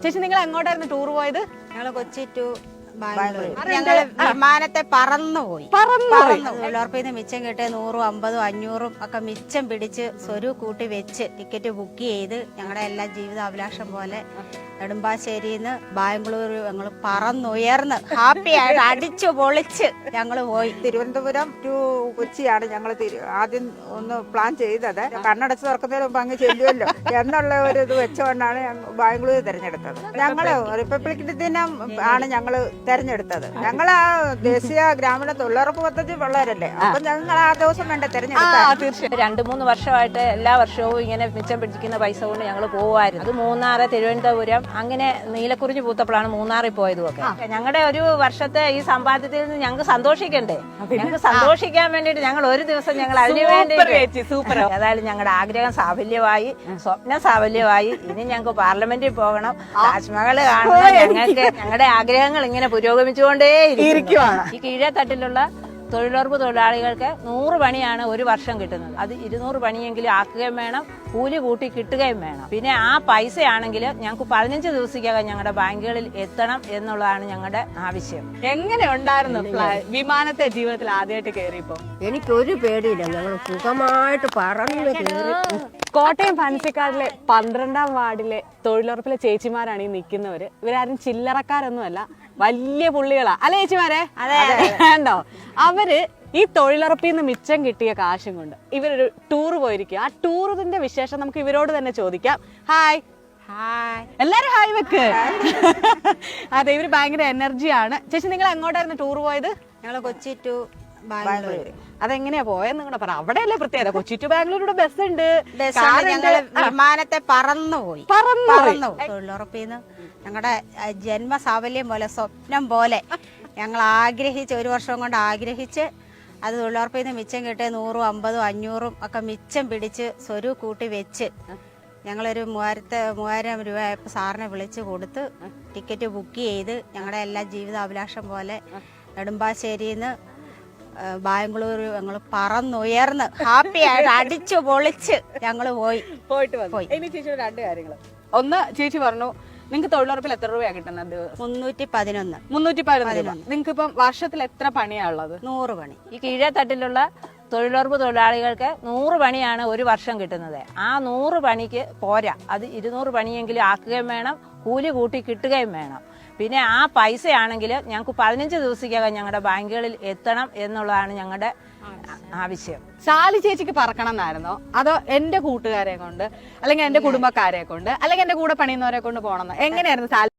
ചേച്ചി നിങ്ങൾ എങ്ങോട്ടായിരുന്നു ടൂർ പോയത്? ഞങ്ങള് കൊച്ചി ടു ഞങ്ങള് വിമാനത്തെ പറന്നുപോയി. തൊഴിലുറപ്പിന്ന് മിച്ചം കിട്ടിയ 100, 50, 500 ഒക്കെ മിച്ചം പിടിച്ച് സ്വരു കൂട്ടി വെച്ച് ടിക്കറ്റ് ബുക്ക് ചെയ്ത് ഞങ്ങളുടെ എല്ലാ ജീവിതാഭിലാഷം പോലെ നെടുമ്പാശ്ശേരിന്ന് ബാംഗ്ലൂർ ഞങ്ങൾ പറന്നുയർന്ന് ഹാപ്പി ആയിട്ട് അടിച്ചു പൊളിച്ച് ഞങ്ങള് പോയി. തിരുവനന്തപുരം ടു കൊച്ചിയാണ് ഞങ്ങൾ ആദ്യം ഒന്ന് പ്ലാൻ ചെയ്തത്. കണ്ണടച്ച് തുറക്കുന്നതിന് മുമ്പ് അങ്ങ് ചെല്ലുമല്ലോ എന്നുള്ള ഒരു ഇത് വെച്ചുകൊണ്ടാണ് ബാംഗ്ലൂർ തിരഞ്ഞെടുത്തത്. ഞങ്ങള് റിപ്പബ്ലിക് ദിനം ആണ് ഞങ്ങള് തെരഞ്ഞെടുത്തത്. ഞങ്ങൾ ആ ദേശീയ ഗ്രാമീണ തൊഴിലുറപ്പ് പദ്ധതി ഉള്ളവരല്ലേ, അപ്പൊ ഞങ്ങൾ ആ ദിവസം വേണ്ട തെരഞ്ഞെടുത്തത്. തീർച്ചയായും 2-3 വർഷമായിട്ട് എല്ലാ വർഷവും ഇങ്ങനെ മിച്ചം പിടിക്കുന്ന പൈസ കൊണ്ട് ഞങ്ങൾ പോകുമായിരുന്നു. അത് മൂന്നാറ്, തിരുവനന്തപുരം, അങ്ങനെ നീലക്കുറിഞ്ഞ് പൂത്തപ്പോഴാണ് മൂന്നാറിൽ പോയതും ഒക്കെ. ഞങ്ങളുടെ ഒരു വർഷത്തെ ഈ സമ്പാദ്യത്തിൽ നിന്ന് ഞങ്ങൾക്ക് സന്തോഷിക്കണ്ടേ? ഞങ്ങൾക്ക് സന്തോഷിക്കാൻ വേണ്ടിയിട്ട് ഞങ്ങൾ ഒരു ദിവസം ഞങ്ങൾ അതിനു വേണ്ടി സൂപ്പർ. ഏതായാലും ഞങ്ങളുടെ ആഗ്രഹം സാഫല്യമായി, സ്വപ്നം സാഫല്യമായി. ഇനി ഞങ്ങൾക്ക് പാർലമെന്റിൽ പോകണം, താജ്മഹൽ കാണണം. ഞങ്ങൾക്ക് ഞങ്ങളുടെ ആഗ്രഹങ്ങൾ ഇങ്ങനെ പുരോഗമിച്ചുകൊണ്ടേ ഇരിക്കുവാണ്. ഈ കീഴേത്തട്ടിലുള്ള തൊഴിലുറപ്പ് തൊഴിലാളികൾക്ക് 100 പണിയാണ് ഒരു വർഷം കിട്ടുന്നത്. അത് 200 പണിയെങ്കിലും ആക്കുകയും വേണം, കൂലി കൂട്ടി കിട്ടുകയും വേണം. പിന്നെ ആ പൈസയാണെങ്കിൽ ഞങ്ങൾക്ക് 15 ദിവസത്തേക്കകം ഞങ്ങളുടെ ബാങ്കുകളിൽ എത്തണം എന്നുള്ളതാണ് ഞങ്ങളുടെ ആവശ്യം. എങ്ങനെ ഉണ്ടായിരുന്നു വിമാനത്തെ ജീവിതത്തിൽ ആദ്യമായിട്ട് കയറിയപ്പോ? എനിക്കൊരു പേടിയില്ല, ഞങ്ങൾ സുഖമായിട്ട് പറന്ന് കയറി. കോട്ടയം ഫാൻസിക്കാടിലെ 12ാം വാർഡിലെ തൊഴിലുറപ്പിലെ ചേച്ചിമാരാണ് ഈ നിൽക്കുന്നവര്. ഇവരാരും ചില്ലറക്കാരൊന്നുമല്ല, വലിയ പുള്ളികളാ അല്ലെ ചേച്ചിമാരെ? വേണ്ടോ? അവര് ഈ തൊഴിലുറപ്പിൽ നിന്ന് മിച്ചം കിട്ടിയ കാശും കൊണ്ട് ഇവരൊരു ടൂർ പോയിരിക്കുക. ആ ടൂറിന്റെ വിശേഷം നമുക്ക് ഇവരോട് തന്നെ ചോദിക്കാം. ഹായ്. എല്ലാരും ഹായ് വെക്ക്. അതെ, ഇവര് ഭയങ്കര എനർജിയാണ്. ചേച്ചി നിങ്ങൾ എങ്ങോട്ടായിരുന്നു ടൂർ പോയത്? ഞങ്ങള് കൊച്ചി ടു ബാംഗ്ലൂർ. അതെങ്ങനെയാ പോയെന്ന് കൂടെ പറ. അവിടെയല്ലേ പ്രത്യേകത, കൊച്ചി ടു ബാംഗ്ലൂരുടെ ബസ് ഉണ്ട്. ഞങ്ങള് വിമാനത്തെ പറന്നുപോയി. തൊഴിലുറപ്പിന്ന് ഞങ്ങളുടെ ജന്മസാഫല്യം പോലെ, സ്വപ്നം പോലെ ഞങ്ങൾ ആഗ്രഹിച്ച് 1 വർഷം കൊണ്ട് ആഗ്രഹിച്ച് അത് തൊഴിലുറപ്പിൽ നിന്ന് മിച്ചം കിട്ടിയ 100, 50, 500 ഒക്കെ മിച്ചം പിടിച്ച് സ്വരു കൂട്ടി വെച്ച് ഞങ്ങളൊരു 3000 രൂപ സാറിനെ വിളിച്ച് കൊടുത്ത് ടിക്കറ്റ് ബുക്ക് ചെയ്ത് ഞങ്ങളുടെ എല്ലാ ജീവിതാഭിലാഷം പോലെ നെടുമ്പാശ്ശേരിന്ന് ബാംഗ്ലൂർ ഞങ്ങൾ പറന്നുയർന്ന് ഹാപ്പി ആയിട്ട് അടിച്ചു പൊളിച്ച് ഞങ്ങള് പോയിട്ട് വന്നു. ഇനി ചേച്ചിയുടെ 2 കാര്യങ്ങൾ. ഒന്ന്, ചേച്ചി പറഞ്ഞു നിങ്ങൾക്ക് തൊഴിലുറപ്പിൽ എത്ര രൂപയാണ് കിട്ടുന്നത്? 311. നിങ്ങൾക്ക് ഇപ്പം വർഷത്തിൽ എത്ര പണിയാ ഉള്ളത്? 100 പണി. ഈ കീഴേത്തട്ടിലുള്ള തൊഴിലുറപ്പ് തൊഴിലാളികൾക്ക് 100 പണിയാണ് ഒരു വർഷം കിട്ടുന്നത്. ആ 100 പണിക്ക് പോരാ, അത് 200 പണിയെങ്കിലും ആക്കുകയും വേണം, കൂലി കൂട്ടി കിട്ടുകയും വേണം. പിന്നെ ആ പൈസയാണെങ്കിൽ ഞങ്ങൾക്ക് 15 ദിവസത്തേക്കകം ഞങ്ങളുടെ ബാങ്കുകളിൽ എത്തണം എന്നുള്ളതാണ് ഞങ്ങളുടെ ആവശ്യം. ശാലി ചേച്ചിക്ക് പറക്കണം എന്നായിരുന്നോ, അതോ എന്റെ കൂട്ടുകാരെ കൊണ്ട്, അല്ലെങ്കിൽ എന്റെ കുടുംബക്കാരെ കൊണ്ട്, അല്ലെങ്കിൽ എന്റെ കൂടെ പണിയുന്നവരെ കൊണ്ട് പോകണം? എങ്ങനെയായിരുന്നു ശാലി